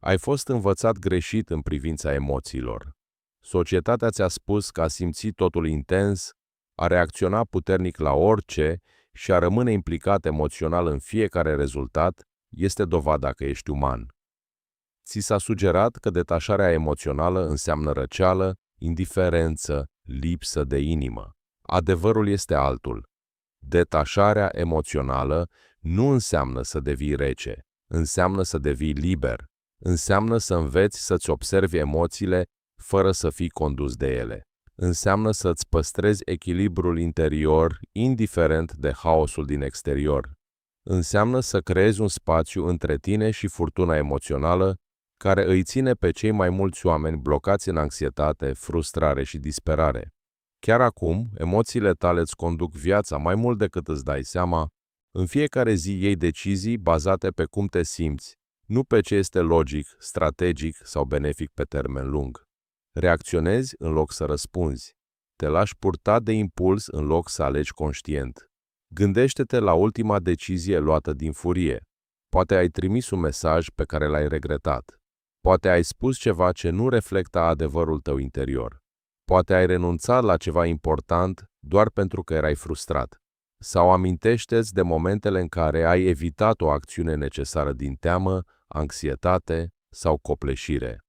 Ai fost învățat greșit în privința emoțiilor. Societatea ți-a spus că a simți totul intens, a reacționa puternic la orice și a rămâne implicat emoțional în fiecare rezultat este dovada că ești uman. Ți s-a sugerat că detașarea emoțională înseamnă răceală, indiferență, lipsă de inimă. Adevărul este altul. Detașarea emoțională nu înseamnă să devii rece, înseamnă să devii liber, înseamnă să înveți să-ți observi emoțiile fără să fii condus de ele. Înseamnă să-ți păstrezi echilibrul interior, indiferent de haosul din exterior. Înseamnă să creezi un spațiu între tine și furtuna emoțională care îi ține pe cei mai mulți oameni blocați în anxietate, frustrare și disperare. Chiar acum, emoțiile tale îți conduc viața mai mult decât îți dai seama. În fiecare zi iei decizii bazate pe cum te simți, nu pe ce este logic, strategic sau benefic pe termen lung. Reacționezi în loc să răspunzi. Te lași purta de impuls în loc să alegi conștient. Gândește-te la ultima decizie luată din furie. Poate ai trimis un mesaj pe care l-ai regretat. Poate ai spus ceva ce nu reflecta adevărul tău interior. Poate ai renunțat la ceva important doar pentru că erai frustrat. Sau amintește-ți de momentele în care ai evitat o acțiune necesară din teamă, anxietate sau copleșire.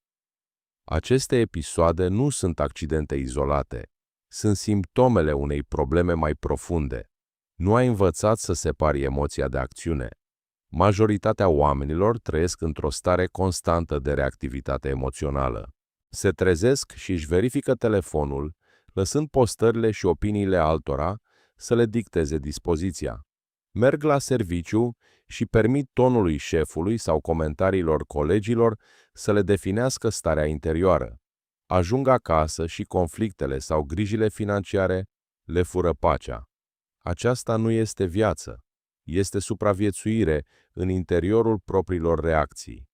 Aceste episoade nu sunt accidente izolate. Sunt simptomele unei probleme mai profunde. Nu ai învățat să separi emoția de acțiune. Majoritatea oamenilor trăiesc într-o stare constantă de reactivitate emoțională. Se trezesc și își verifică telefonul, lăsând postările și opiniile altora să le dicteze dispoziția. Merg la serviciu și permit tonului șefului sau comentariilor colegilor să le definească starea interioară. Ajung acasă și conflictele sau grijile financiare le fură pacea. Aceasta nu este viață. Este supraviețuire în interiorul propriilor reacții.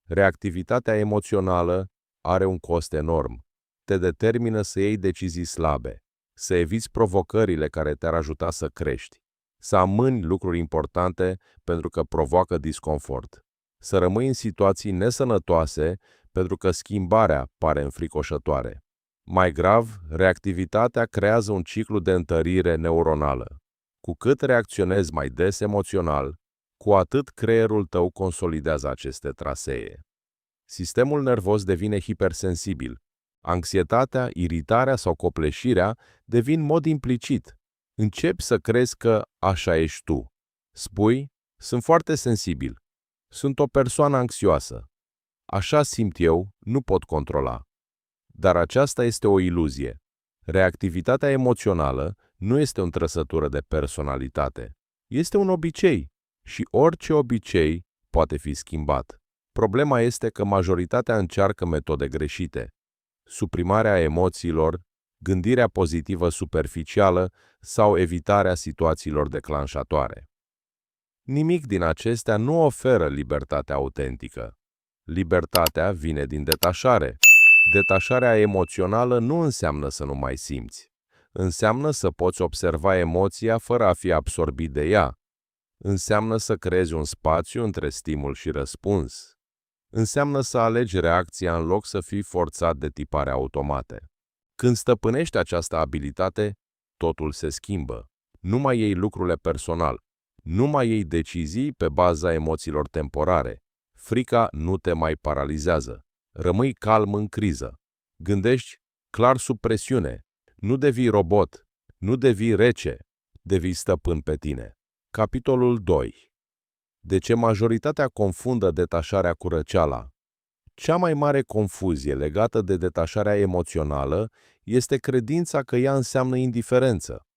Reactivitatea emoțională are un cost enorm. Te determină să iei decizii slabe, să eviți provocările care te-ar ajuta să crești, să amâni lucruri importante pentru că provoacă disconfort, să rămâi în situații nesănătoase pentru că schimbarea pare înfricoșătoare. Mai grav, reactivitatea creează un ciclu de întărire neuronală. Cu cât reacționezi mai des emoțional, cu atât creierul tău consolidează aceste trasee. Sistemul nervos devine hipersensibil. Anxietatea, iritarea sau copleșirea devin mod implicit. Începi să crezi că așa ești tu. Spui, sunt foarte sensibil. Sunt o persoană anxioasă. Așa simt eu, nu pot controla. Dar aceasta este o iluzie. Reactivitatea emoțională nu este o trăsătură de personalitate. Este un obicei și orice obicei poate fi schimbat. Problema este că majoritatea încearcă metode greșite. Suprimarea emoțiilor, gândirea pozitivă superficială sau evitarea situațiilor declanșatoare. Nimic din acestea nu oferă libertatea autentică. Libertatea vine din detașare. Detașarea emoțională nu înseamnă să nu mai simți. Înseamnă să poți observa emoția fără a fi absorbit de ea. Înseamnă să creezi un spațiu între stimul și răspuns. Înseamnă să alegi reacția în loc să fii forțat de tipare automate. Când stăpânești această abilitate, totul se schimbă. Nu mai iei lucrurile personal. Nu mai iei decizii pe baza emoțiilor temporare. Frica nu te mai paralizează. Rămâi calm în criză. Gândești clar sub presiune. Nu devii robot. Nu devii rece. Devii stăpân pe tine. Capitolul 2. De ce majoritatea confundă detașarea cu răceala? Cea mai mare confuzie legată de detașarea emoțională este credința că ea înseamnă indiferență.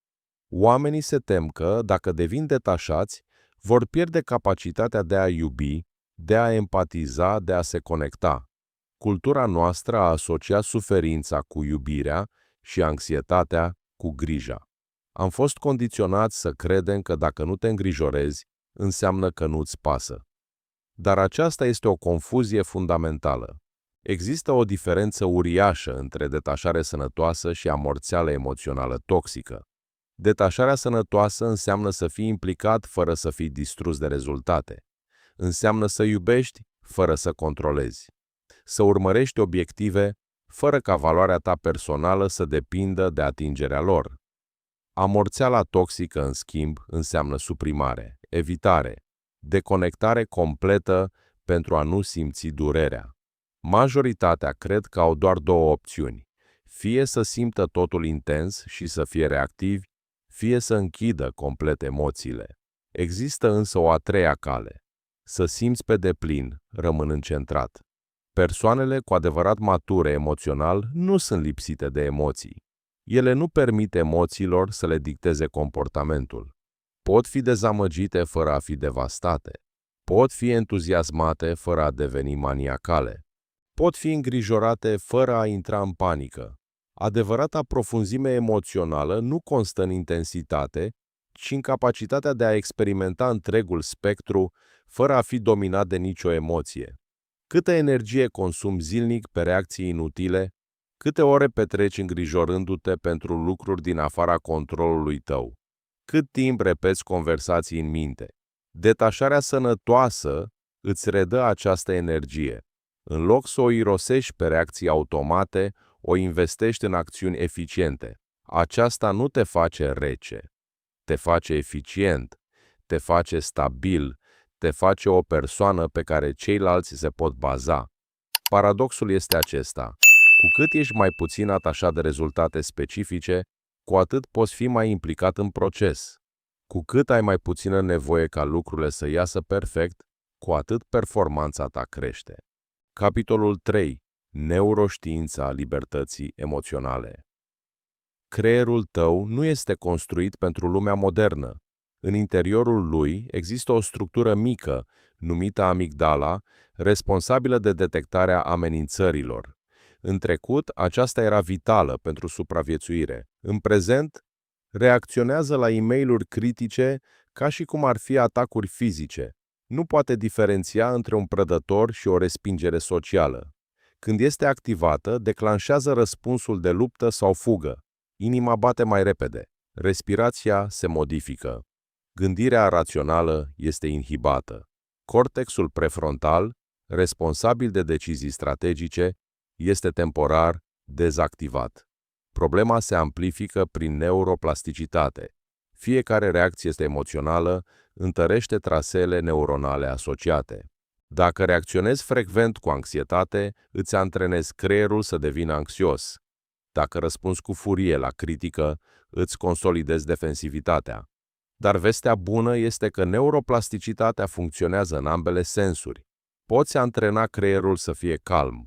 Oamenii se tem că, dacă devin detașați, vor pierde capacitatea de a iubi, de a empatiza, de a se conecta. Cultura noastră a asociat suferința cu iubirea și anxietatea cu grija. Am fost condiționați să credem că dacă nu te îngrijorezi, înseamnă că nu-ți pasă. Dar aceasta este o confuzie fundamentală. Există o diferență uriașă între detașare sănătoasă și amorțeală emoțională toxică. Detașarea sănătoasă înseamnă să fii implicat fără să fii distrus de rezultate. Înseamnă să iubești fără să controlezi. Să urmărești obiective fără ca valoarea ta personală să depindă de atingerea lor. Amorțeala toxică, în schimb, înseamnă suprimare, evitare, deconectare completă pentru a nu simți durerea. Majoritatea cred că au doar două opțiuni: fie să simtă totul intens și să fie reactivi, fie să închidă complet emoțiile. Există însă o a treia cale: să simți pe deplin, rămânând centrat. Persoanele cu adevărat mature emoțional nu sunt lipsite de emoții. Ele nu permit emoțiilor să le dicteze comportamentul. Pot fi dezamăgite fără a fi devastate. Pot fi entuziasmate fără a deveni maniacale. Pot fi îngrijorate fără a intra în panică. Adevărata profunzime emoțională nu constă în intensitate, ci în capacitatea de a experimenta întregul spectru fără a fi dominat de nicio emoție. Câtă energie consumi zilnic pe reacții inutile? Câte ore petreci îngrijorându-te pentru lucruri din afara controlului tău? Cât timp repeți conversații în minte? Detașarea sănătoasă îți redă această energie. În loc să o irosești pe reacții automate, o investești în acțiuni eficiente. Aceasta nu te face rece, te face eficient, te face stabil, te face o persoană pe care ceilalți se pot baza. Paradoxul este acesta: cu cât ești mai puțin atașat de rezultate specifice, cu atât poți fi mai implicat în proces. Cu cât ai mai puțină nevoie ca lucrurile să iasă perfect, cu atât performanța ta crește. Capitolul 3. Neuroștiința libertății emoționale. Creierul tău nu este construit pentru lumea modernă. În interiorul lui există o structură mică, numită amigdala, responsabilă de detectarea amenințărilor. În trecut, aceasta era vitală pentru supraviețuire. În prezent, reacționează la e-mail-uri critice ca și cum ar fi atacuri fizice. Nu poate diferenția între un prădător și o respingere socială. Când este activată, declanșează răspunsul de luptă sau fugă. Inima bate mai repede. Respirația se modifică. Gândirea rațională este inhibată. Cortexul prefrontal, responsabil de decizii strategice, este temporar dezactivat. Problema se amplifică prin neuroplasticitate. Fiecare reacție emoțională întărește traseele neuronale asociate. Dacă reacționezi frecvent cu anxietate, îți antrenezi creierul să devină anxios. Dacă răspunzi cu furie la critică, îți consolidezi defensivitatea. Dar vestea bună este că neuroplasticitatea funcționează în ambele sensuri. Poți antrena creierul să fie calm.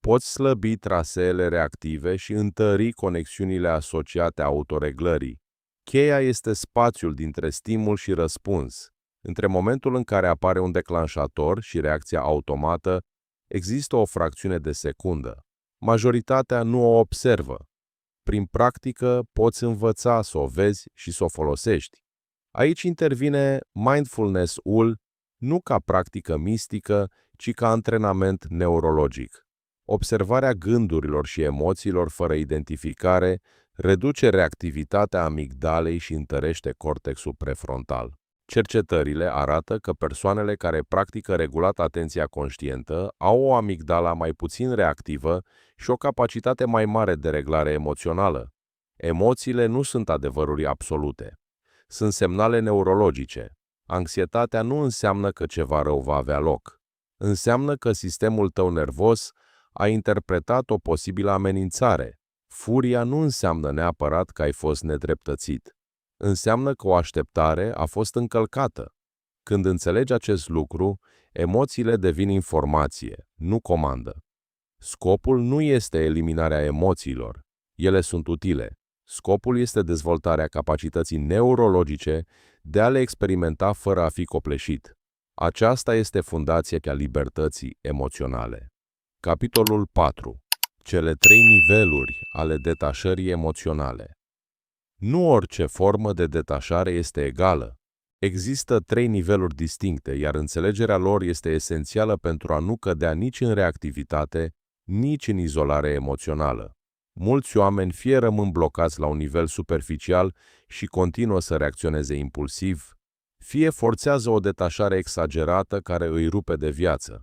Poți slăbi traseele reactive și întări conexiunile asociate autoreglării. Cheia este spațiul dintre stimul și răspuns. Între momentul în care apare un declanșator și reacția automată, există o fracțiune de secundă. Majoritatea nu o observă. Prin practică poți învăța să o vezi și să o folosești. Aici intervine mindfulness-ul nu ca practică mistică, ci ca antrenament neurologic. Observarea gândurilor și emoțiilor fără identificare reduce reactivitatea amigdalei și întărește cortexul prefrontal. Cercetările arată că persoanele care practică regulat atenția conștientă au o amigdala mai puțin reactivă și o capacitate mai mare de reglare emoțională. Emoțiile nu sunt adevăruri absolute. Sunt semnale neurologice. Anxietatea nu înseamnă că ceva rău va avea loc. Înseamnă că sistemul tău nervos a interpretat o posibilă amenințare. Furia nu înseamnă neapărat că ai fost nedreptățit. Înseamnă că o așteptare a fost încălcată. Când înțelegi acest lucru, emoțiile devin informație, nu comandă. Scopul nu este eliminarea emoțiilor. Ele sunt utile. Scopul este dezvoltarea capacității neurologice de a le experimenta fără a fi copleșit. Aceasta este fundația libertății emoționale. Capitolul 4. Cele 3 niveluri ale detașării emoționale. Nu orice formă de detașare este egală. Există 3 niveluri distincte, iar înțelegerea lor este esențială pentru a nu cădea nici în reactivitate, nici în izolare emoțională. Mulți oameni fie rămân blocați la un nivel superficial și continuă să reacționeze impulsiv, fie forțează o detașare exagerată care îi rupe de viață.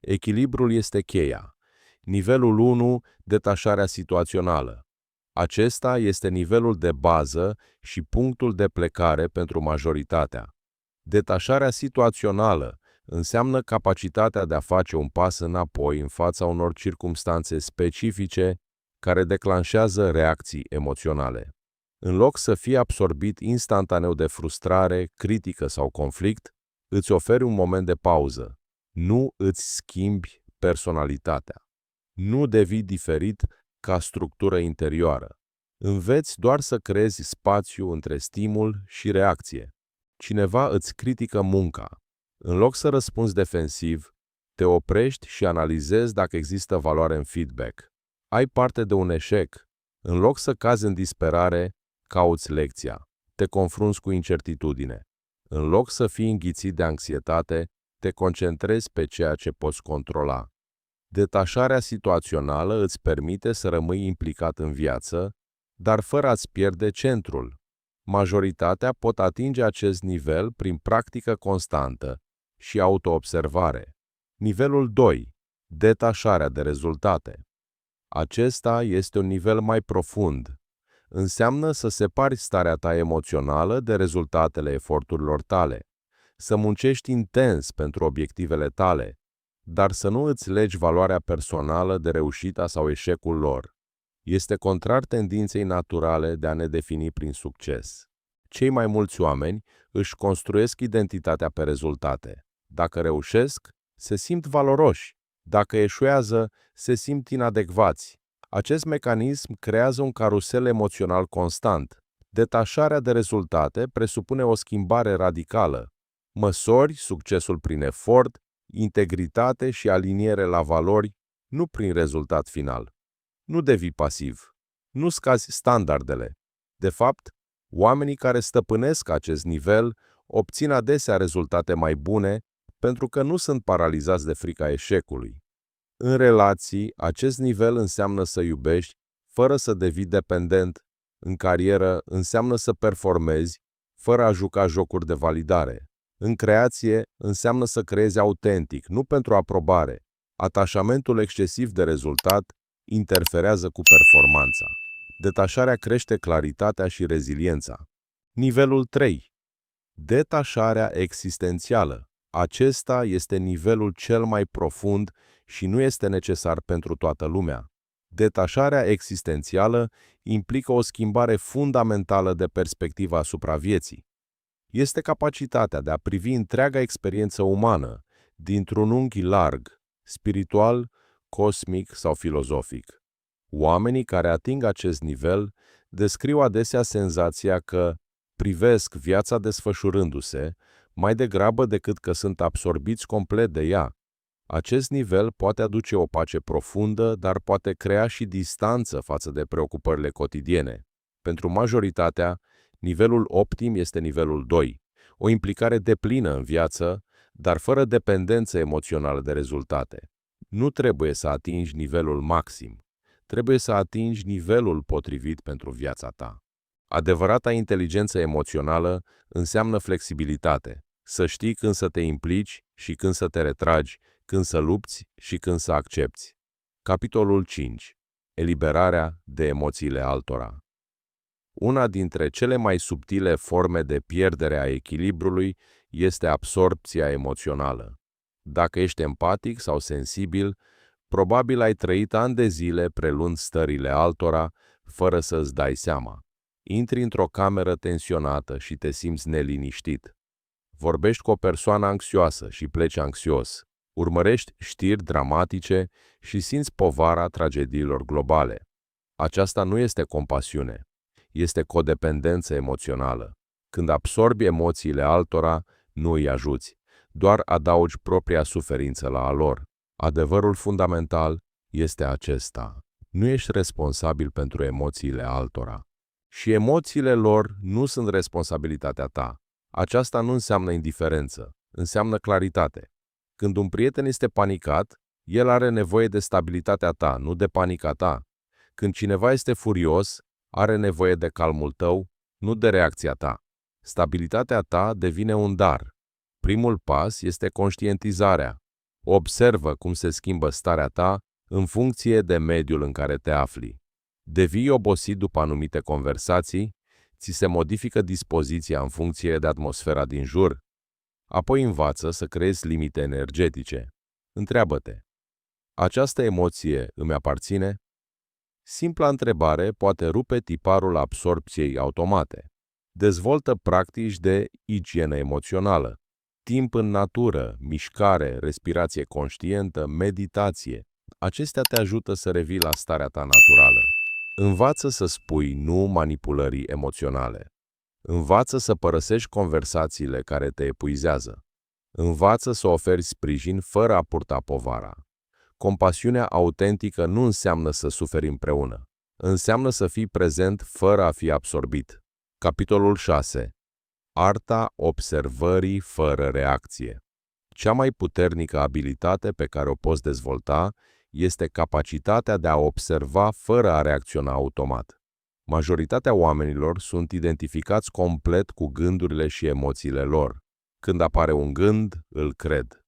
Echilibrul este cheia. Nivelul 1, detașarea situațională. Acesta este nivelul de bază și punctul de plecare pentru majoritatea. Detașarea situațională înseamnă capacitatea de a face un pas înapoi în fața unor circumstanțe specifice care declanșează reacții emoționale. În loc să fii absorbit instantaneu de frustrare, critică sau conflict, îți oferi un moment de pauză. Nu îți schimbi personalitatea. Nu devii diferit ca structură interioară. Înveți doar să creezi spațiu între stimul și reacție. Cineva îți critică munca. În loc să răspunzi defensiv, te oprești și analizezi dacă există valoare în feedback. Ai parte de un eșec. În loc să cazi în disperare, cauți lecția. Te confrunți cu incertitudine. În loc să fii înghițit de anxietate, te concentrezi pe ceea ce poți controla. Detașarea situațională îți permite să rămâi implicat în viață, dar fără a-ți pierde centrul. Majoritatea pot atinge acest nivel prin practică constantă și autoobservare. Nivelul 2. Detașarea de rezultate. Acesta este un nivel mai profund. Înseamnă să separi starea ta emoțională de rezultatele eforturilor tale, să muncești intens pentru obiectivele tale, dar să nu îți legi valoarea personală de reușita sau eșecul lor. Este contrar tendinței naturale de a ne defini prin succes. Cei mai mulți oameni își construiesc identitatea pe rezultate. Dacă reușesc, se simt valoroși. Dacă eșuează, se simt inadecvați. Acest mecanism creează un carusel emoțional constant. Detașarea de rezultate presupune o schimbare radicală. Măsori succesul prin efort, integritate și aliniere la valori, nu prin rezultat final. Nu devii pasiv. Nu scazi standardele. De fapt, oamenii care stăpânesc acest nivel obțin adesea rezultate mai bune pentru că nu sunt paralizați de frica eșecului. În relații, acest nivel înseamnă să iubești fără să devii dependent. În carieră, înseamnă să performezi fără a juca jocuri de validare. În creație, înseamnă să creezi autentic, nu pentru aprobare. Atașamentul excesiv de rezultat interferează cu performanța. Detașarea crește claritatea și reziliența. Nivelul 3. Detașarea existențială. Acesta este nivelul cel mai profund și nu este necesar pentru toată lumea. Detașarea existențială implică o schimbare fundamentală de perspectivă asupra vieții. Este capacitatea de a privi întreaga experiență umană dintr-un unghi larg, spiritual, cosmic sau filozofic. Oamenii care ating acest nivel descriu adesea senzația că privesc viața desfășurându-se mai degrabă decât că sunt absorbiți complet de ea. Acest nivel poate aduce o pace profundă, dar poate crea și distanță față de preocupările cotidiene. Pentru majoritatea, nivelul optim este nivelul 2, o implicare deplină în viață, dar fără dependență emoțională de rezultate. Nu trebuie să atingi nivelul maxim, trebuie să atingi nivelul potrivit pentru viața ta. Adevărata inteligență emoțională înseamnă flexibilitate, să știi când să te implici și când să te retragi, când să lupți și când să accepți. Capitolul 5. Eliberarea de emoțiile altora. Una dintre cele mai subtile forme de pierdere a echilibrului este absorpția emoțională. Dacă ești empatic sau sensibil, probabil ai trăit ani de zile preluând stările altora fără să îți dai seama. Intri într-o cameră tensionată și te simți neliniștit. Vorbești cu o persoană anxioasă și pleci anxios. Urmărești știri dramatice și simți povara tragediilor globale. Aceasta nu este compasiune, este codependență emoțională. Când absorbi emoțiile altora, nu îi ajuți, doar adaugi propria suferință la a lor. Adevărul fundamental este acesta: nu ești responsabil pentru emoțiile altora. Și emoțiile lor nu sunt responsabilitatea ta. Aceasta nu înseamnă indiferență, înseamnă claritate. Când un prieten este panicat, el are nevoie de stabilitatea ta, nu de panica ta. Când cineva este furios, are nevoie de calmul tău, nu de reacția ta. Stabilitatea ta devine un dar. Primul pas este conștientizarea. Observă cum se schimbă starea ta în funcție de mediul în care te afli. Devii obosit după anumite conversații, ți se modifică dispoziția în funcție de atmosfera din jur, apoi învață să creezi limite energetice. Întreabă-te: această emoție îmi aparține? Simpla întrebare poate rupe tiparul absorpției automate. Dezvoltă practici de igienă emoțională, timp în natură, mișcare, respirație conștientă, meditație. Acestea te ajută să revii la starea ta naturală. Învață să spui nu manipulării emoționale. Învață să părăsești conversațiile care te epuizează. Învață să oferi sprijin fără a purta povara. Compasiunea autentică nu înseamnă să suferi împreună. Înseamnă să fii prezent fără a fi absorbit. Capitolul 6. Arta observării fără reacție. Cea mai puternică abilitate pe care o poți dezvolta este capacitatea de a observa fără a reacționa automat. Majoritatea oamenilor sunt identificați complet cu gândurile și emoțiile lor. Când apare un gând, îl cred.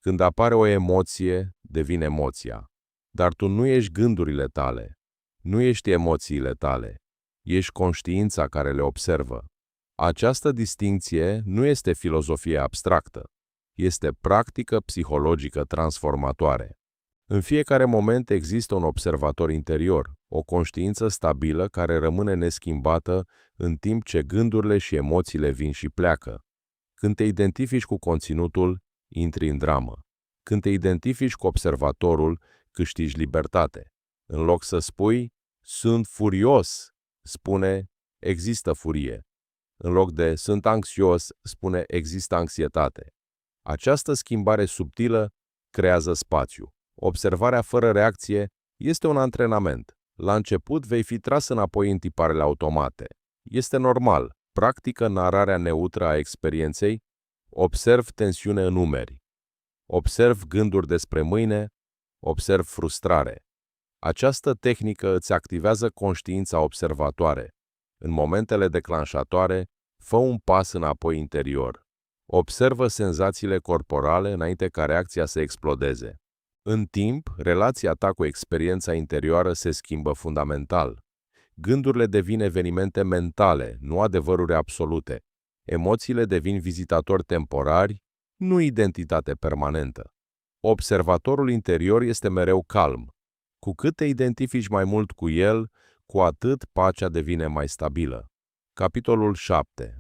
Când apare o emoție, devine emoția. Dar tu nu ești gândurile tale, nu ești emoțiile tale, ești conștiința care le observă. Această distincție nu este filozofie abstractă, este practică psihologică transformatoare. În fiecare moment există un observator interior, o conștiință stabilă care rămâne neschimbată în timp ce gândurile și emoțiile vin și pleacă. Când te identifici cu conținutul, intri în dramă. Când te identifici cu observatorul, câștigi libertate. În loc să spui, sunt furios, spune, există furie. În loc de sunt anxios, spune, există anxietate. Această schimbare subtilă creează spațiu. Observarea fără reacție este un antrenament. La început vei fi tras înapoi în tiparele automate. Este normal. Practică nararea neutră a experienței. Observ tensiune în umeri. Observ gânduri despre mâine. Observ frustrare. Această tehnică îți activează conștiința observatoare. În momentele declanșatoare, fă un pas înapoi interior. Observă senzațiile corporale înainte ca reacția să explodeze. În timp, relația ta cu experiența interioară se schimbă fundamental. Gândurile devin evenimente mentale, nu adevăruri absolute. Emoțiile devin vizitatori temporari, nu identitate permanentă. Observatorul interior este mereu calm. Cu cât te identifici mai mult cu el, cu atât pacea devine mai stabilă. Capitolul 7.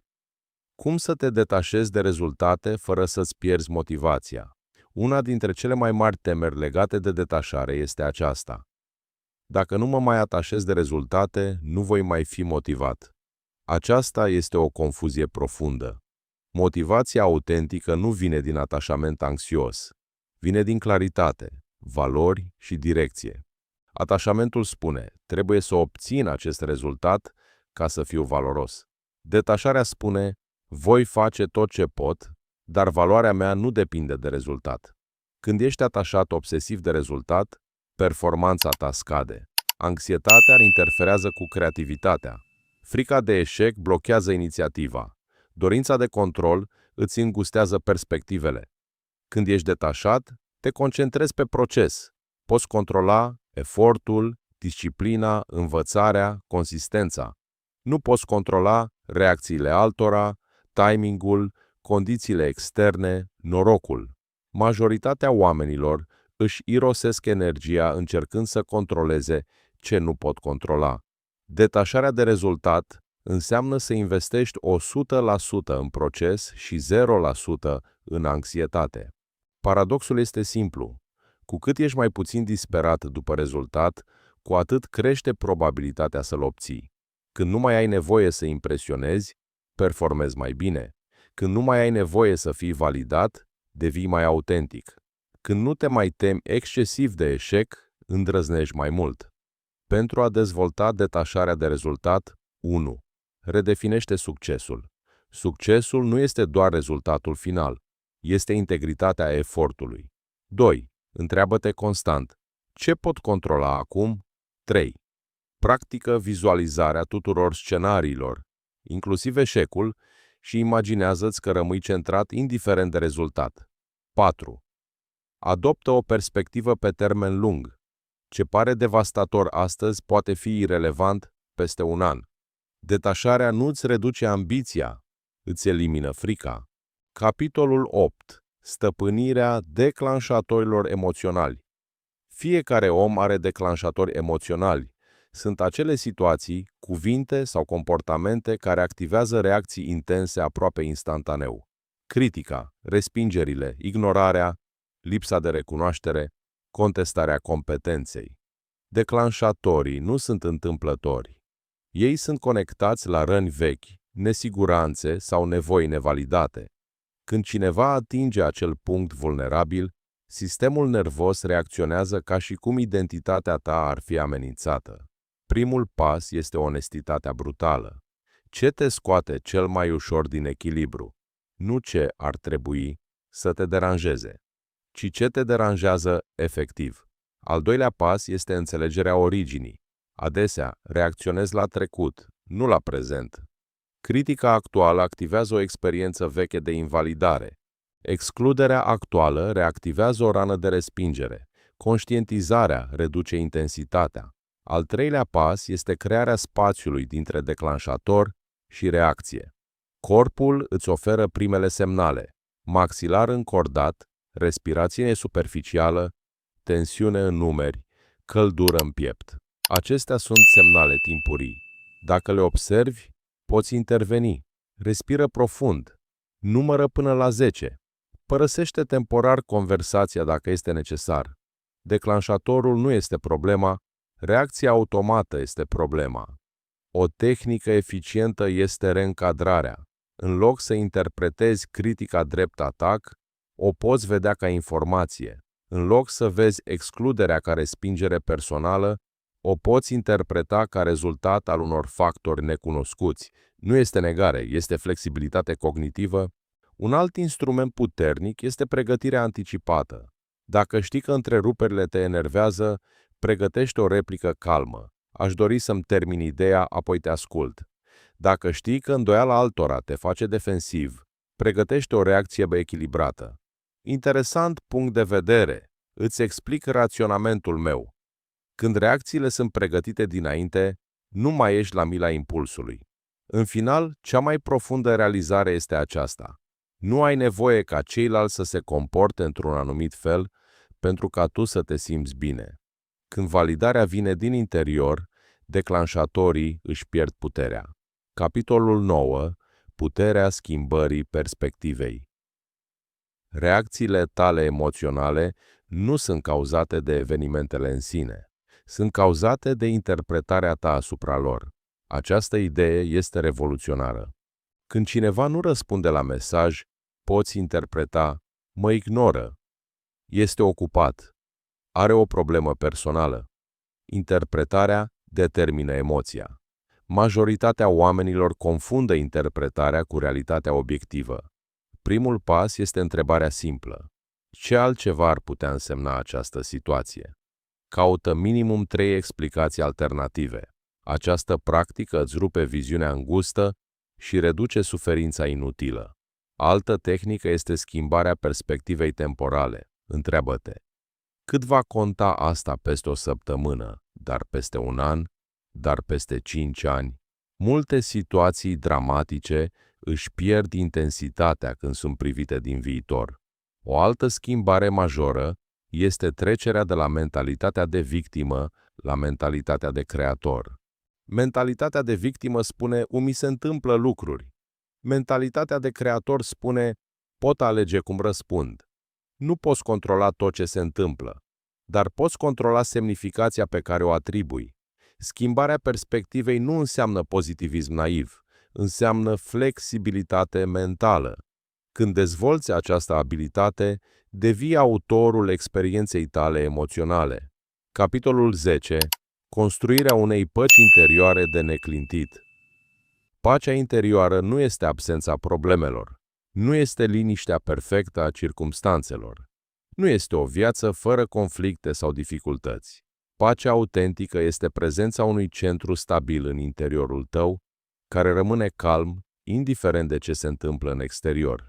Cum să te detașezi de rezultate fără să-ți pierzi motivația? Una dintre cele mai mari temeri legate de detașare este aceasta: dacă nu mă mai atașez de rezultate, nu voi mai fi motivat. Aceasta este o confuzie profundă. Motivația autentică nu vine din atașament anxios. Vine din claritate, valori și direcție. Atașamentul spune, trebuie să obțin acest rezultat ca să fiu valoros. Detașarea spune, voi face tot ce pot, dar valoarea mea nu depinde de rezultat. Când ești atașat obsesiv de rezultat, performanța ta scade. Anxietatea interferează cu creativitatea. Frica de eșec blochează inițiativa. Dorința de control îți îngustează perspectivele. Când ești detașat, te concentrezi pe proces. Poți controla efortul, disciplina, învățarea, consistența. Nu poți controla reacțiile altora, timingul, condițiile externe, norocul. Majoritatea oamenilor își irosesc energia încercând să controleze ce nu pot controla. Detașarea de rezultat înseamnă să investești 100% în proces și 0% în anxietate. Paradoxul este simplu. Cu cât ești mai puțin disperat după rezultat, cu atât crește probabilitatea să-l obții. Când nu mai ai nevoie să impresionezi, performezi mai bine. Când nu mai ai nevoie să fii validat, devii mai autentic. Când nu te mai temi excesiv de eșec, îndrăznești mai mult. Pentru a dezvolta detașarea de rezultat, 1. Redefinește succesul. Succesul nu este doar rezultatul final, este integritatea efortului. 2. Întreabă-te constant, ce pot controla acum? 3. Practică vizualizarea tuturor scenariilor, inclusiv eșecul, și imaginează-ți că rămâi centrat indiferent de rezultat. 4. Adoptă o perspectivă pe termen lung. Ce pare devastator astăzi poate fi irelevant peste un an. Detașarea nu îți reduce ambiția, îți elimină frica. Capitolul 8. Stăpânirea declanșatorilor emoționali. Fiecare om are declanșatori emoționali. Sunt acele situații, cuvinte sau comportamente care activează reacții intense aproape instantaneu. Critica, respingerile, ignorarea, lipsa de recunoaștere, contestarea competenței. Declanșatorii nu sunt întâmplători. Ei sunt conectați la răni vechi, nesiguranțe sau nevoi nevalidate. Când cineva atinge acel punct vulnerabil, sistemul nervos reacționează ca și cum identitatea ta ar fi amenințată. Primul pas este onestitatea brutală. Ce te scoate cel mai ușor din echilibru? Nu ce ar trebui să te deranjeze, ci ce te deranjează efectiv. Al doilea pas este înțelegerea originii. Adesea reacționezi la trecut, nu la prezent. Critica actuală activează o experiență veche de invalidare. Excluderea actuală reactivează o rană de respingere. Conștientizarea reduce intensitatea. Al treilea pas este crearea spațiului dintre declanșator și reacție. Corpul îți oferă primele semnale: maxilar încordat, respirație superficială, tensiune în numeri, căldură în piept. Acestea sunt semnale timpurii. Dacă le observi, poți interveni. Respiră profund. Numără până la 10. Părăsește temporar conversația dacă este necesar. Declanșatorul nu este problema, reacția automată este problema. O tehnică eficientă este reîncadrarea. În loc să interpretezi critica drept atac, o poți vedea ca informație. În loc să vezi excluderea ca respingere personală, o poți interpreta ca rezultat al unor factori necunoscuți. Nu este negare, este flexibilitate cognitivă. Un alt instrument puternic este pregătirea anticipată. Dacă știi că întreruperile te enervează, pregătește o replică calmă. Aș dori să-mi termin ideea, apoi te ascult. Dacă știi că îndoiala altora te face defensiv, pregătește o reacție echilibrată. Interesant punct de vedere. Îți explic raționamentul meu. Când reacțiile sunt pregătite dinainte, nu mai ești la mila impulsului. În final, cea mai profundă realizare este aceasta. Nu ai nevoie ca ceilalți să se comporte într-un anumit fel pentru ca tu să te simți bine. Când validarea vine din interior, declanșatorii își pierd puterea. Capitolul 9. Puterea schimbării perspectivei. Reacțiile tale emoționale nu sunt cauzate de evenimentele în sine. Sunt cauzate de interpretarea ta asupra lor. Această idee este revoluționară. Când cineva nu răspunde la mesaj, poți interpreta: mă ignoră, este ocupat, are o problemă personală. Interpretarea determină emoția. Majoritatea oamenilor confundă interpretarea cu realitatea obiectivă. Primul pas este întrebarea simplă: ce altceva ar putea însemna această situație? Caută minimum 3 explicații alternative. Această practică îți rupe viziunea îngustă și reduce suferința inutilă. Altă tehnică este schimbarea perspectivei temporale. Întreabă-te: cât va conta asta peste o săptămână, dar peste un an, dar peste 5 ani? Multe situații dramatice își pierd intensitatea când sunt privite din viitor. O altă schimbare majoră este trecerea de la mentalitatea de victimă la mentalitatea de creator. Mentalitatea de victimă spune: mi se întâmplă lucruri. Mentalitatea de creator spune: pot alege cum răspund. Nu poți controla tot ce se întâmplă, dar poți controla semnificația pe care o atribui. Schimbarea perspectivei nu înseamnă pozitivism naiv, înseamnă flexibilitate mentală. Când dezvolți această abilitate, devii autorul experienței tale emoționale. Capitolul 10. Construirea unei păci interioare de neclintit. Pacea interioară nu este absența problemelor. Nu este liniștea perfectă a circumstanțelor. Nu este o viață fără conflicte sau dificultăți. Pacea autentică este prezența unui centru stabil în interiorul tău, care rămâne calm, indiferent de ce se întâmplă în exterior.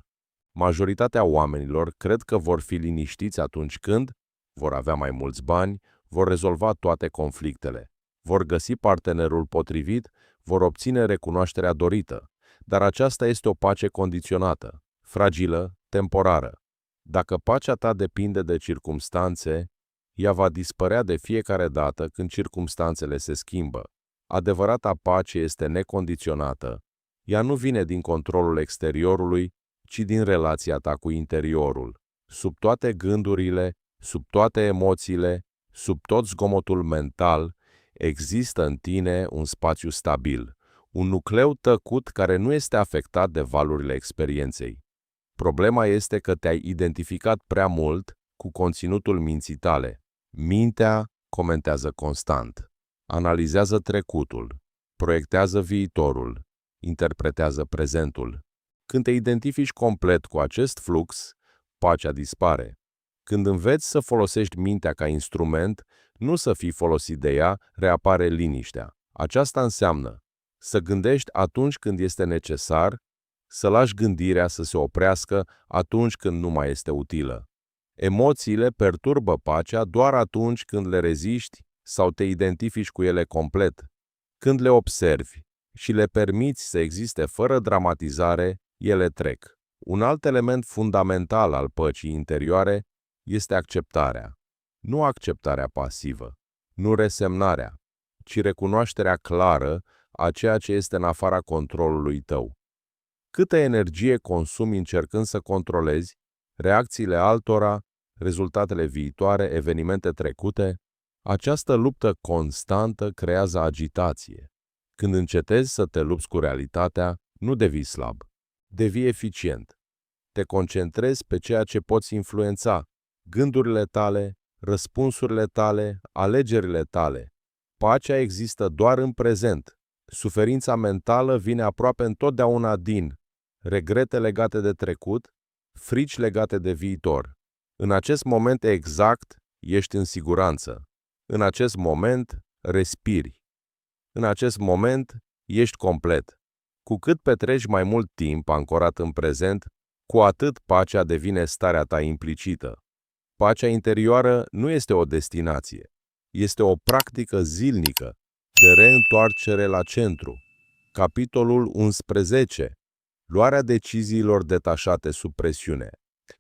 Majoritatea oamenilor cred că vor fi liniștiți atunci când vor avea mai mulți bani, vor rezolva toate conflictele, vor găsi partenerul potrivit, vor obține recunoașterea dorită. Dar aceasta este o pace condiționată, fragilă, temporară. Dacă pacea ta depinde de circumstanțe, ea va dispărea de fiecare dată când circumstanțele se schimbă. Adevărata pace este necondiționată. Ea nu vine din controlul exteriorului, ci din relația ta cu interiorul. Sub toate gândurile, sub toate emoțiile, sub tot zgomotul mental, există în tine un spațiu stabil, un nucleu tăcut care nu este afectat de valurile experienței. Problema este că te-ai identificat prea mult cu conținutul minții tale. Mintea comentează constant, analizează trecutul, proiectează viitorul, interpretează prezentul. Când te identifici complet cu acest flux, pacea dispare. Când înveți să folosești mintea ca instrument, nu să fii folosit de ea, reapare liniștea. Aceasta înseamnă să gândești atunci când este necesar, să lași gândirea să se oprească atunci când nu mai este utilă. Emoțiile perturbă pacea doar atunci când le reziști sau te identifici cu ele complet. Când le observi și le permiți să existe fără dramatizare, ele trec. Un alt element fundamental al păcii interioare este acceptarea. Nu acceptarea pasivă, nu resemnarea, ci recunoașterea clară a ceea ce este în afara controlului tău. Câtă energie consumi încercând să controlezi reacțiile altora, rezultatele viitoare, evenimente trecute? Această luptă constantă creează agitație. Când încetezi să te lupți cu realitatea, nu devii slab, devii eficient. Te concentrezi pe ceea ce poți influența, gândurile tale, răspunsurile tale, alegerile tale. Pacea există doar în prezent. Suferința mentală vine aproape întotdeauna din regrete legate de trecut, frici legate de viitor. În acest moment exact, ești în siguranță. În acest moment, respiri. În acest moment, ești complet. Cu cât petreci mai mult timp ancorat în prezent, cu atât pacea devine starea ta implicită. Pacea interioară nu este o destinație. Este o practică zilnică de reîntoarcere la centru. Capitolul 11. Luarea deciziilor detașate sub presiune.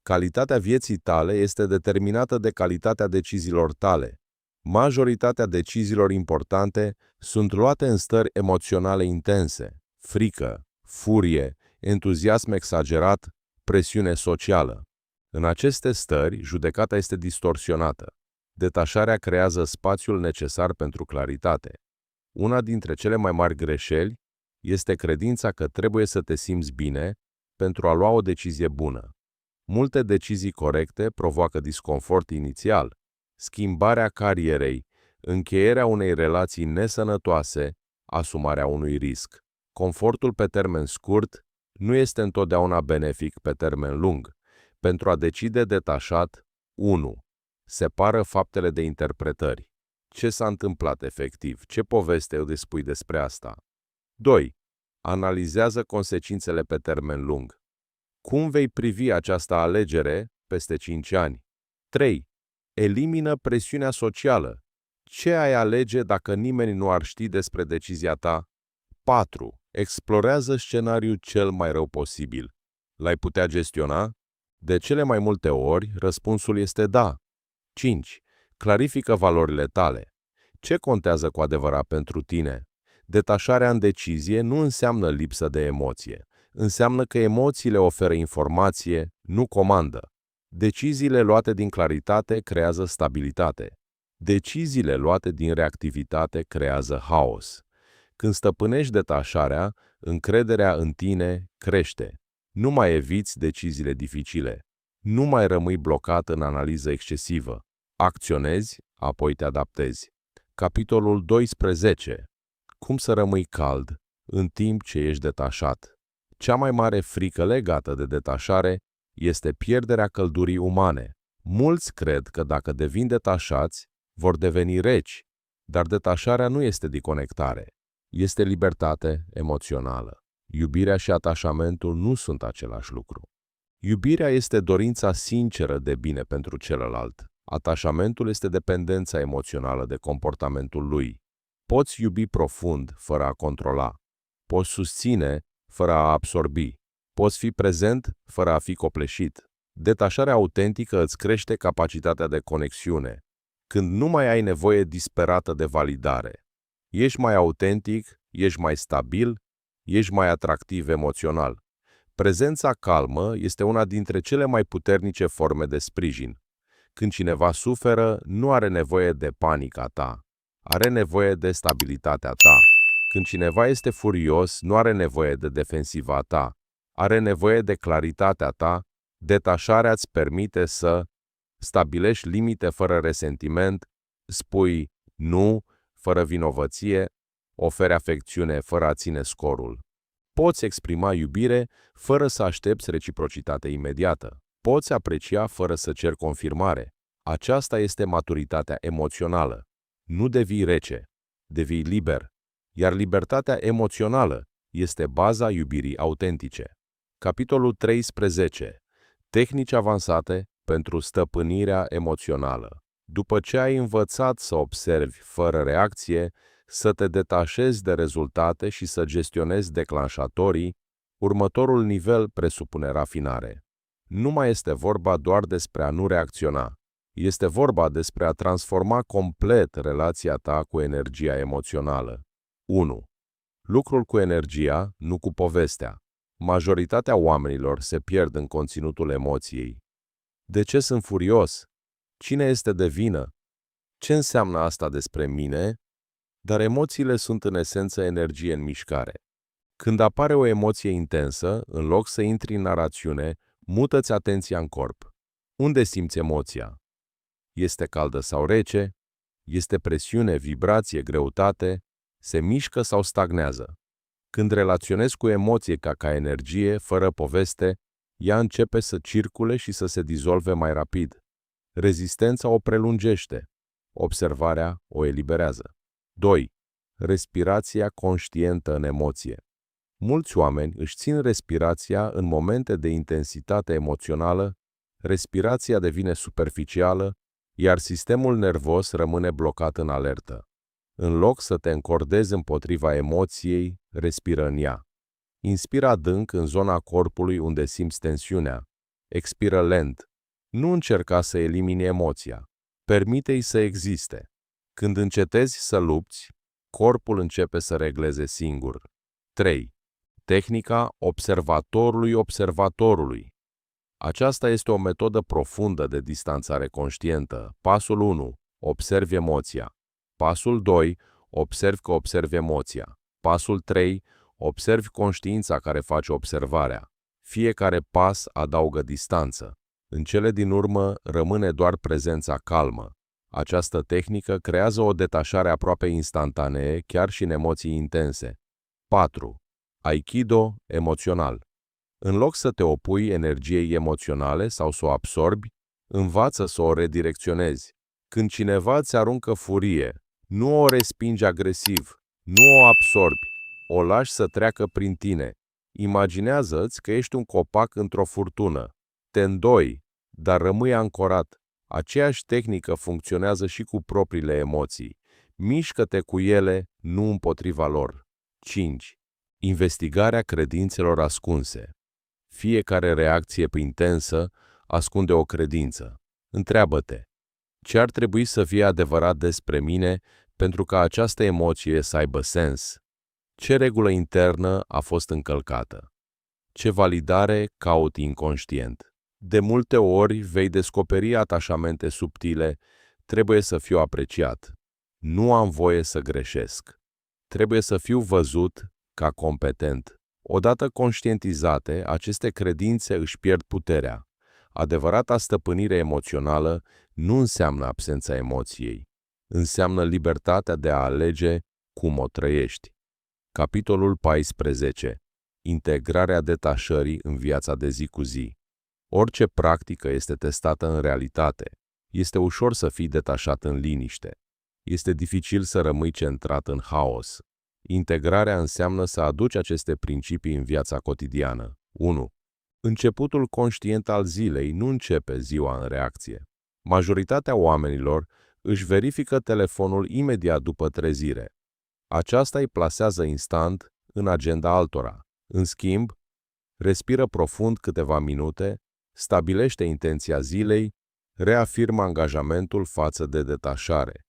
Calitatea vieții tale este determinată de calitatea deciziilor tale. Majoritatea deciziilor importante sunt luate în stări emoționale intense, frică, furie, entuziasm exagerat, presiune socială. În aceste stări, judecata este distorsionată. Detașarea creează spațiul necesar pentru claritate. Una dintre cele mai mari greșeli este credința că trebuie să te simți bine pentru a lua o decizie bună. Multe decizii corecte provoacă disconfort inițial, schimbarea carierei, încheierea unei relații nesănătoase, asumarea unui risc. Confortul pe termen scurt nu este întotdeauna benefic pe termen lung. Pentru a decide detașat, 1. Separă faptele de interpretări. Ce s-a întâmplat efectiv? Ce poveste îți spui despre asta? 2. Analizează consecințele pe termen lung. Cum vei privi această alegere peste 5 ani? 3. Elimină presiunea socială. Ce ai alege dacă nimeni nu ar ști despre decizia ta? 4. Explorează scenariul cel mai rău posibil. L-ai putea gestiona? De cele mai multe ori, răspunsul este da. 5. Clarifică valorile tale. Ce contează cu adevărat pentru tine? Detașarea în decizie nu înseamnă lipsă de emoție. Înseamnă că emoțiile oferă informație, nu comandă. Deciziile luate din claritate creează stabilitate. Deciziile luate din reactivitate creează haos. Când stăpânești detașarea, încrederea în tine crește. Nu mai eviți deciziile dificile. Nu mai rămâi blocat în analiză excesivă. Acționezi, apoi te adaptezi. Capitolul 12. Cum să rămâi cald în timp ce ești detașat? Cea mai mare frică legată de detașare este pierderea căldurii umane. Mulți cred că dacă devin detașați, vor deveni reci, dar detașarea nu este deconectare. Este libertate emoțională. Iubirea și atașamentul nu sunt același lucru. Iubirea este dorința sinceră de bine pentru celălalt. Atașamentul este dependența emoțională de comportamentul lui. Poți iubi profund, fără a controla. Poți susține, fără a absorbi. Poți fi prezent, fără a fi copleșit. Detașarea autentică îți crește capacitatea de conexiune. Când nu mai ai nevoie disperată de validare. Ești mai autentic, ești mai stabil, ești mai atractiv emoțional. Prezența calmă este una dintre cele mai puternice forme de sprijin. Când cineva suferă, nu are nevoie de panica ta. Are nevoie de stabilitatea ta. Când cineva este furios, nu are nevoie de defensiva ta. Are nevoie de claritatea ta. Detașarea îți permite să stabilești limite fără resentiment, spui nu, fără vinovăție, oferi afecțiune fără a ține scorul. Poți exprima iubire fără să aștepți reciprocitate imediată. Poți aprecia fără să ceri confirmare. Aceasta este maturitatea emoțională. Nu devii rece, devii liber. Iar libertatea emoțională este baza iubirii autentice. Capitolul 13. Tehnici avansate pentru stăpânirea emoțională. După ce ai învățat să observi fără reacție, să te detașezi de rezultate și să gestionezi declanșatorii, următorul nivel presupune rafinare. Nu mai este vorba doar despre a nu reacționa. Este vorba despre a transforma complet relația ta cu energia emoțională. 1. Lucrul cu energia, nu cu povestea. Majoritatea oamenilor se pierd în conținutul emoției. De ce sunt furios? Cine este de vină? Ce înseamnă asta despre mine? Dar emoțiile sunt în esență energie în mișcare. Când apare o emoție intensă, în loc să intri în narațiune, mută-ți atenția în corp. Unde simți emoția? Este caldă sau rece? Este presiune, vibrație, greutate? Se mișcă sau stagnează? Când relaționezi cu emoție ca energie, fără poveste, ea începe să circule și să se dizolve mai rapid. Rezistența o prelungește. Observarea o eliberează. 2. Respirația conștientă în emoție. Mulți oameni își țin respirația în momente de intensitate emoțională, respirația devine superficială, iar sistemul nervos rămâne blocat în alertă. În loc să te încordezi împotriva emoției, respiră în ea. Inspiră adânc în zona corpului unde simți tensiunea. Expiră lent. Nu încerca să elimini emoția. Permite-i să existe. Când încetezi să lupți, corpul începe să regleze singur. 3. Tehnica observatorului. Aceasta este o metodă profundă de distanțare conștientă. Pasul 1. Observi emoția. Pasul 2. Observi că observi emoția. Pasul 3. Observi conștiința care face observarea. Fiecare pas adaugă distanță. În cele din urmă rămâne doar prezența calmă. Această tehnică creează o detașare aproape instantanee, chiar și în emoții intense. 4. Aikido emoțional. În loc să te opui energiei emoționale sau să o absorbi, învață să o redirecționezi. Când cineva îți aruncă furie, nu o respingi agresiv, nu o absorbi, o lași să treacă prin tine. Imaginează-ți că ești un copac într-o furtună. Te îndoi, dar rămâi ancorat. Aceeași tehnică funcționează și cu propriile emoții. Mișcă-te cu ele, nu împotriva lor. 5. Investigarea credințelor ascunse. Fiecare reacție intensă ascunde o credință. Întreabă-te, ce ar trebui să fie adevărat despre mine pentru ca această emoție să aibă sens? Ce regulă internă a fost încălcată? Ce validare caut inconștient? De multe ori vei descoperi atașamente subtile, trebuie să fiu apreciat. Nu am voie să greșesc. Trebuie să fiu văzut ca competent. Odată conștientizate, aceste credințe își pierd puterea. Adevărata stăpânire emoțională nu înseamnă absența emoției. Înseamnă libertatea de a alege cum o trăiești. Capitolul 14. Integrarea detașării în viața de zi cu zi. Orice practică este testată în realitate. Este ușor să fii detașat în liniște. Este dificil să rămâi centrat în haos. Integrarea înseamnă să aduci aceste principii în viața cotidiană. 1. Începutul conștient al zilei nu începe ziua în reacție. Majoritatea oamenilor își verifică telefonul imediat după trezire. Aceasta îi plasează instant în agenda altora. În schimb, respiră profund câteva minute, stabilește intenția zilei, reafirmă angajamentul față de detașare.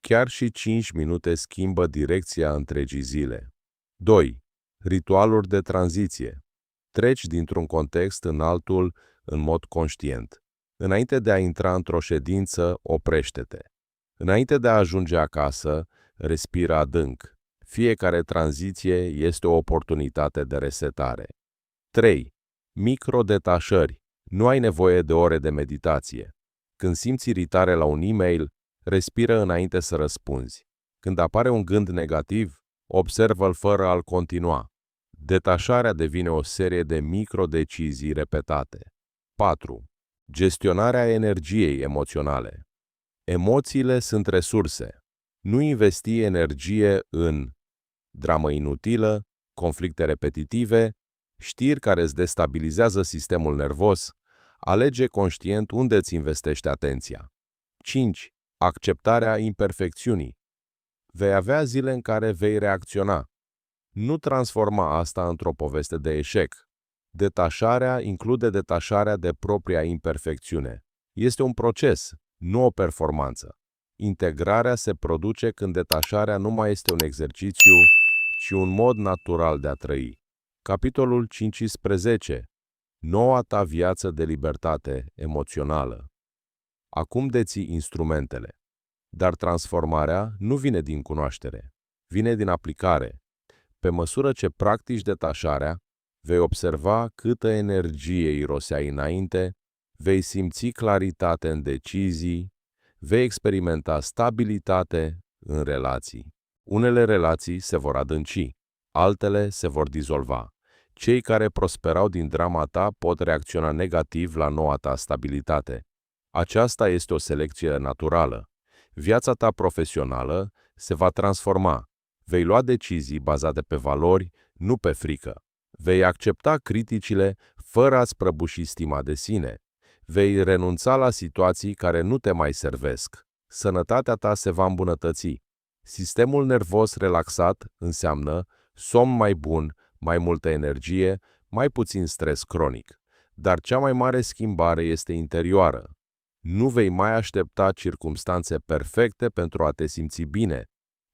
Chiar și 5 minute schimbă direcția întregii zile. 2. Ritualuri de tranziție. Treci dintr-un context în altul în mod conștient. Înainte de a intra într-o ședință, oprește-te. Înainte de a ajunge acasă, respiră adânc. Fiecare tranziție este o oportunitate de resetare. 3. Microdetașări. Nu ai nevoie de ore de meditație. Când simți iritare la un e-mail, respiră înainte să răspunzi. Când apare un gând negativ, observă-l fără a-l continua. Detașarea devine o serie de microdecizii repetate. 4. Gestionarea energiei emoționale. Emoțiile sunt resurse. Nu investi energie în dramă inutilă, conflicte repetitive, știri care îți destabilizează sistemul nervos. Alege conștient unde îți investești atenția. 5. Acceptarea imperfecțiunii. Vei avea zile în care vei reacționa. Nu transforma asta într-o poveste de eșec. Detașarea include detașarea de propria imperfecțiune. Este un proces, nu o performanță. Integrarea se produce când detașarea nu mai este un exercițiu, ci un mod natural de a trăi. Capitolul 15. Noua ta viață de libertate emoțională. Acum deții instrumentele. Dar transformarea nu vine din cunoaștere, vine din aplicare. Pe măsură ce practici detașarea, vei observa câtă energie iroseai înainte, vei simți claritate în decizii, vei experimenta stabilitate în relații. Unele relații se vor adânci, altele se vor dizolva. Cei care prosperau din drama ta pot reacționa negativ la noua ta stabilitate. Aceasta este o selecție naturală. Viața ta profesională se va transforma. Vei lua decizii bazate pe valori, nu pe frică. Vei accepta criticile fără a-ți prăbuși stima de sine. Vei renunța la situații care nu te mai servesc. Sănătatea ta se va îmbunătăți. Sistemul nervos relaxat înseamnă somn mai bun, mai multă energie, mai puțin stres cronic. Dar cea mai mare schimbare este interioară. Nu vei mai aștepta circumstanțe perfecte pentru a te simți bine.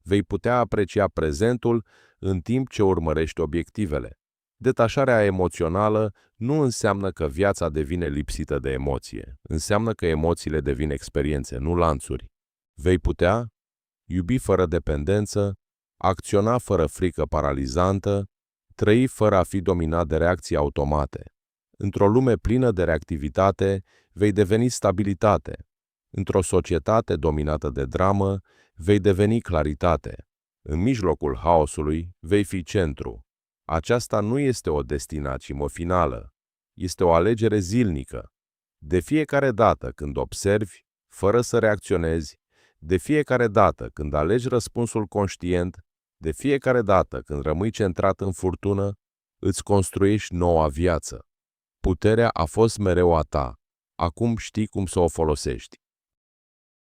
Vei putea aprecia prezentul în timp ce urmărești obiectivele. Detașarea emoțională nu înseamnă că viața devine lipsită de emoție. Înseamnă că emoțiile devin experiențe, nu lanțuri. Vei putea iubi fără dependență, acționa fără frică paralizantă, trăi fără a fi dominat de reacții automate. Într-o lume plină de reactivitate, vei deveni stabilitate. Într-o societate dominată de dramă, vei deveni claritate. În mijlocul haosului, vei fi centru. Aceasta nu este o destinație finală. Este o alegere zilnică. De fiecare dată când observi, fără să reacționezi, de fiecare dată când alegi răspunsul conștient, de fiecare dată când rămâi centrat în furtună, îți construiești noua viață. Puterea a fost mereu a ta. Acum știi cum să o folosești.